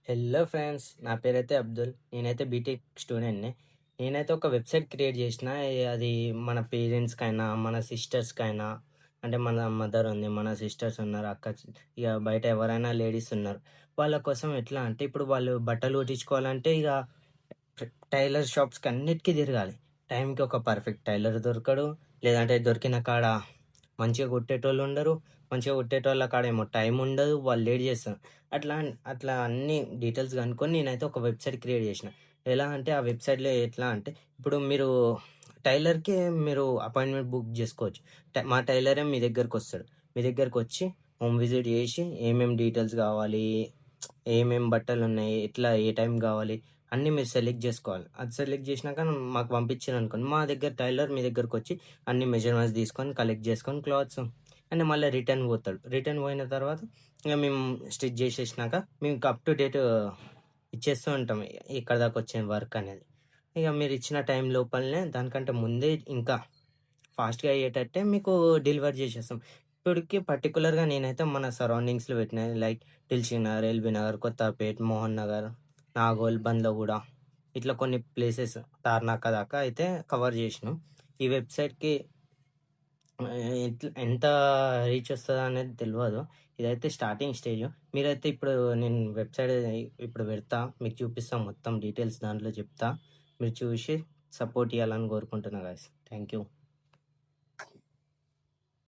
Hello friends, నా పేరైతే అబ్దుల్. నేనైతే బీటెక్ స్టూడెంట్‌ని. నేనైతే ఒక వెబ్‌సైట్ క్రియేట్ చేసినా. అది మన పేరెంట్స్‌కైనా, మన సిస్టర్స్‌కైనా, అంటే మన మదర్ ఉంది, మన సిస్టర్స్ ఉన్నారు, ఇక బయట ఎవరైనా లేడీస్ ఉన్నారు. వాళ్ళ కోసం ఎట్లా అంటే, ఇప్పుడు వాళ్ళు బట్టలు కుట్టించుకోవాలంటే ఇక టైలర్ షాప్స్‌కి అన్నిటికి తిరగాలి. టైంకి ఒక పర్ఫెక్ట్ టైలర్ దొరకడు. లేదంటే దొరికిన కాడ మంచిగా కుట్టేటోళ్ళుండరు. మంచిగా కుట్టేటోళ్ళ కాడేమో టైం ఉండదు. వాళ్ళు లేట్ చేస్తారు. అట్లా అట్లా అన్ని డీటెయిల్స్ కనుక్కొని నేనైతే ఒక వెబ్‌సైట్ క్రియేట్ చేసిన. ఎలా అంటే ఆ వెబ్‌సైట్‌లో ఎట్లా అంటే, ఇప్పుడు మీరు టైలర్‌కి మీరు అపాయింట్‌మెంట్ బుక్ చేసుకోవచ్చు. మా టైలరే మీ దగ్గరకొస్తాడు. మీ దగ్గరకొచ్చి హోమ్ విజిట్ చేసి ఏమేం డీటెయిల్స్ కావాలి, ఏమేం బట్టలున్నాయి, ఎట్లా ఏ టైం కావాలి అన్నీ మీరు సెలెక్ట్ జేసుకోవాలి. అది సెలెక్ట్ జేసినాక మాకు పంపించిర్రనుకోండి, మా దగ్గర టైలర్ మీ దగ్గరకొచ్చి అన్ని మెజర్‌మెంట్స్ తీసుకొని, కలెక్ట్ చేసుకొని క్లాత్స్ అండ్ మళ్ళీ రిటర్న్ పోతాడు. రిటర్న్ పోయిన తర్వాత ఇక మేము స్టిచ్ జేసేసినాక మీకు అప్ టు డేట్ ఇచ్చేస్తూ ఉంటాం. ఎక్కడి దాకా వచ్చింది వర్క్ అనేది. ఇక మీరిచ్చిన టైం లోపలనే దానికంటే ముందే ఇంకా ఫాస్ట్‌గా అయ్యేటట్టే మీకు డెలివరీ జేసేస్తాం. ఇప్పటికి పర్టిక్యులర్‌గా నేనైతే మన సరౌండింగ్స్‌లో పెట్టినయి లైక్ దిల్‌సుఖ్‌నగర్, ఎల్బీ నగర్, కొత్తపేట్, మోహన్ నగర్, నాగోల్, బండ్లగూడ ఇట్లా కొన్ని ప్లేసెస్ తార్నాక దాకా అయితే కవర్ జేసినాం. ఈ వెబ్‌సైట్‌కి ఎంత రీచ్ వస్తదనేది తెలవదు. ఇదైతే స్టార్టింగ్ స్టేజు. మీరైతే ఇప్పుడు నేను వెబ్‌సైట్ ఇప్పుడు పెడతా. మీకు చూపిస్తా మొత్తం డీటెయిల్స్ దాంట్లో చెప్తా. మీరు చూసి సపోర్ట్ ఇయ్యాలని కోరుకుంటున్నా గైస్. Thank you.